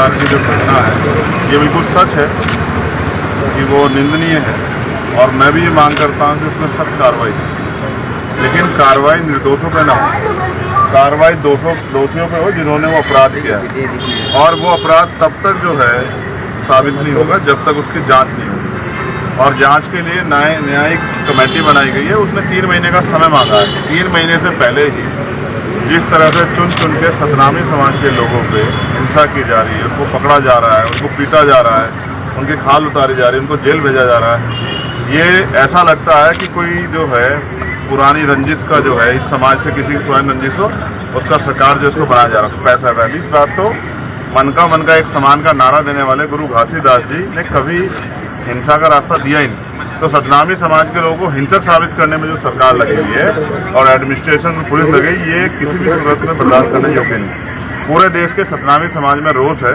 प्रकार की जो घटना है ये बिल्कुल सच है कि वो निंदनीय है और मैं भी ये मांग करता हूँ कि उसमें सख्त कार्रवाई हो, लेकिन कार्रवाई निर्दोषों पे ना हो, कार्रवाई दोषियों पे हो जिन्होंने वो अपराध किया है। और वो अपराध तब तक जो है साबित नहीं होगा जब तक उसकी जांच नहीं होगी। और जांच के लिए न्यायिक कमेटी बनाई गई है, उसने 3 महीने का समय मांगा है। 3 महीने से पहले ही जिस तरह से चुन चुन के सतनामी समाज के लोगों पे हिंसा की जा रही है, उनको पकड़ा जा रहा है, उनको पीटा जा रहा है, उनकी खाल उतारी जा रही है, उनको जेल भेजा जा रहा है, ये ऐसा लगता है कि कोई जो है पुरानी रंजिश का जो है इस समाज से किसी पुरानी रंजिश हो उसका सरकार जो उसको बनाया जा रहा है। पैसा पहली बात तो मन का एक समान का नारा देने वाले गुरु घासीदास जी ने कभी हिंसा का रास्ता दिया ही नहीं। तो सतनामी समाज के लोगों को हिंसक साबित करने में जो सरकार लगी हुई है और एडमिनिस्ट्रेशन पुलिस लगी, ये किसी भी सूरत में बर्दाश्त करने योग्य नहीं। पूरे देश के सतनामी समाज में रोष है।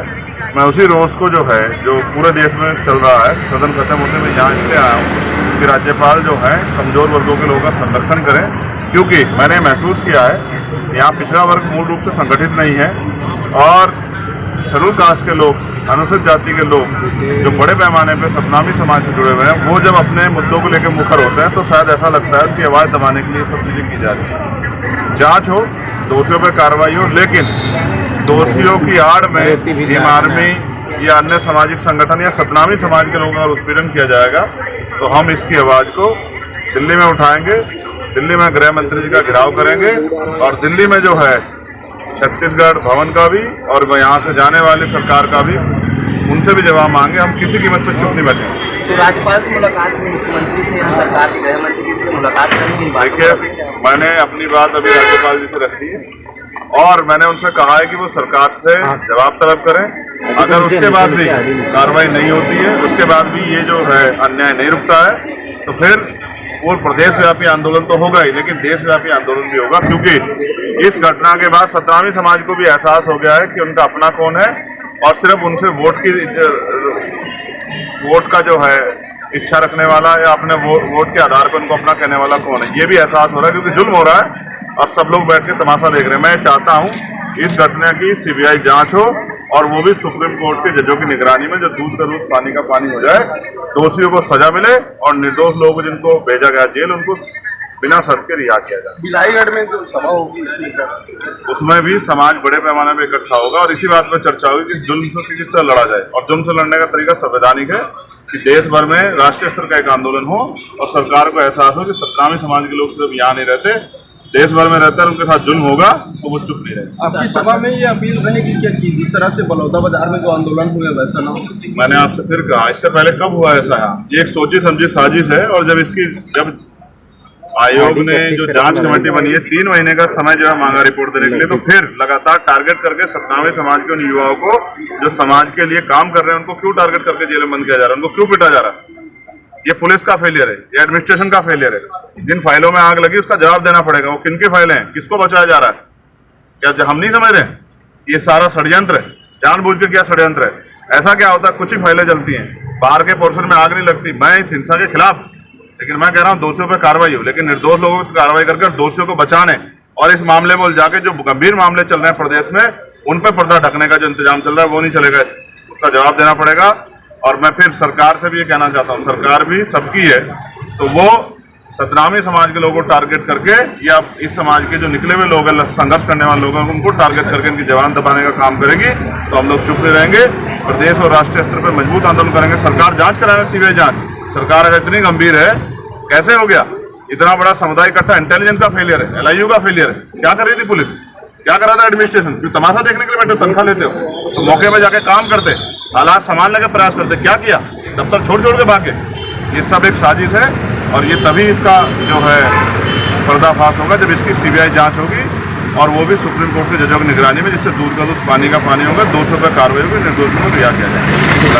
मैं उसी रोष को जो है जो पूरे देश में चल रहा है, सदन खत्म होते में यहाँ इसलिए आया हूँ कि राज्यपाल जो है कमज़ोर वर्गों के लोगों का संरक्षण करें, क्योंकि मैंने महसूस किया है यहाँ पिछड़ा वर्ग मूल रूप से संगठित नहीं है और शेड्यूल कास्ट के लोग, अनुसूचित जाति के लोग जो बड़े पैमाने पर सतनामी समाज से जुड़े हुए हैं, वो जब अपने मुद्दों को लेकर मुखर होते हैं तो शायद ऐसा लगता है कि आवाज़ दबाने के लिए सब चीज़ें की जा रही है। जाँच हो, दोषियों पर कार्रवाई हो, लेकिन दोषियों की आड़ में भीम आर्मी या अन्य सामाजिक संगठन या सतनामी समाज के लोगों का उत्पीड़न किया जाएगा तो हम इसकी आवाज़ को दिल्ली में उठाएंगे। दिल्ली में गृह मंत्री जी का घेराव करेंगे और दिल्ली में जो है छत्तीसगढ़ भवन का भी और यहाँ से जाने वाली सरकार का भी उनसे भी जवाब मांगे। हम किसी कीमत पर चुप नहीं बैठेंगे। तो राज्यपाल से मुलाकात हुई, मुख्यमंत्री से, सरकार के गृह मंत्री से मुलाकात करेंगे? देखिए, मैंने अपनी बात अभी राज्यपाल जी से रखी है और मैंने उनसे कहा है कि वो सरकार से जवाब तलब करें। अगर उसके बाद भी कार्रवाई नहीं होती है, उसके बाद भी ये जो है अन्याय नहीं रुकता है, तो फिर वो प्रदेशव्यापी आंदोलन तो होगा ही, लेकिन देशव्यापी आंदोलन भी होगा। क्योंकि इस घटना के बाद सतनामी समाज को भी एहसास हो गया है कि उनका अपना कौन है और सिर्फ उनसे वोट का जो है इच्छा रखने वाला या अपने वोट के आधार पर उनको अपना कहने वाला कौन है, ये भी एहसास हो रहा है। क्योंकि जुल्म हो रहा है और सब लोग बैठ के तमाशा देख रहे हैं। मैं चाहता हूँ इस घटना की सीबीआई जांच हो और वो भी सुप्रीम कोर्ट के जजों की निगरानी में, जो दूध का दूध पानी का पानी हो जाए, दोषियों को सजा मिले और निर्दोष लोग जिनको भेजा गया जेल उनको बिना शर्त के रिहा किया जाए। बिलाईगढ़ में जो सभा होगी उसमें भी समाज बड़े पैमाने पर इकट्ठा होगा और इसी बात पर चर्चा होगी कि जुल्म से किस तरह लड़ा जाए। और जुल्म से लड़ने का तरीका संवैधानिक है कि देश भर में राष्ट्रीय स्तर का एक आंदोलन हो और सरकार को एहसास हो कि सतनामी समाज के लोग सिर्फ यहाँ नहीं रहते, देश भर में रहता है, उनके साथ जुल्म होगा तो वो चुप नहीं रहेगा। आपकी सभा में ये अपील रहेगी क्या कि जिस तरह से बलौदा बाजार में जो आंदोलन हुए वैसा ना हो? मैंने आपसे फिर कहा, इससे पहले कब हुआ ऐसा? यहाँ ये एक सोची समझी साजिश है और जब आयोग ने जो जांच कमेटी बनी है 3 महीने का समय जो है मांगा रिपोर्ट देने के लिए, तो फिर लगातार टारगेट करके सतनामी समाज के उन युवाओं को जो समाज के लिए काम कर रहे हैं उनको क्यों टारगेट करके जेल में बंद किया जा रहा है, उनको क्यों पीटा जा रहा है? ये पुलिस का फेलियर है, ये एडमिनिस्ट्रेशन का फेलियर है। जिन फाइलों में आग लगी उसका जवाब देना पड़ेगा। वो किनकी फाइलें हैं, किसको बचाया जा रहा है? क्या हम नहीं समझ रहे? ये सारा षड्यंत्र है, जानबूझ के क्या षड्यंत्र है। ऐसा क्या होता है, कुछ ही फाइलें जलती हैं, बाहर के पोर्शन में आग नहीं लगती। मैं इस हिंसा के खिलाफ, लेकिन मैं कह रहा हूँ दोषियों पर कार्रवाई हो, लेकिन निर्दोष लोगों की कार्रवाई करके दोषियों को बचाने और इस मामले में उलझा के जो गंभीर मामले चल रहे हैं प्रदेश में उन पर पर्दा ढकने का जो इंतजाम चल रहा है वो नहीं चलेगा। उसका जवाब देना पड़ेगा। और मैं फिर सरकार से भी ये कहना चाहता हूँ, सरकार भी सबकी है, तो वो सतनामी समाज के लोगों को टारगेट करके या इस समाज के जो निकले हुए लोग हैं, संघर्ष करने वाले लोग हैं, उनको टारगेट करके इनकी जवान दबाने का काम करेगी तो हम लोग चुप नहीं रहेंगे। प्रदेश और राष्ट्रीय स्तर पर मजबूत आंदोलन करेंगे। सरकार जांच कराने, सीबीआई जांच। सरकार अगर इतनी गंभीर है, कैसे हो गया इतना बड़ा समुदाय इकट्ठा? इंटेलिजेंस का फेलियर है, एलआईयू का फेलियर है। क्या कर रही थी पुलिस, क्या कर रहा था एडमिनिस्ट्रेशन? क्यों तमाशा देखने के लिए बैठे, तनख्वाह लेते हो तो मौके में जाके काम करते, हालात संभालने का प्रयास करते। क्या किया? दफ्तर छोड़ के भागे। ये सब एक साजिश है और ये तभी इसका जो है पर्दाफाश होगा जब इसकी सीबीआई जांच होगी और वो भी सुप्रीम कोर्ट के जजों की निगरानी में, जिससे दूध का दूध पानी का पानी होगा। दोषियों पर कार्रवाई होगी, निर्दोषों को रिहा किया जाएगा।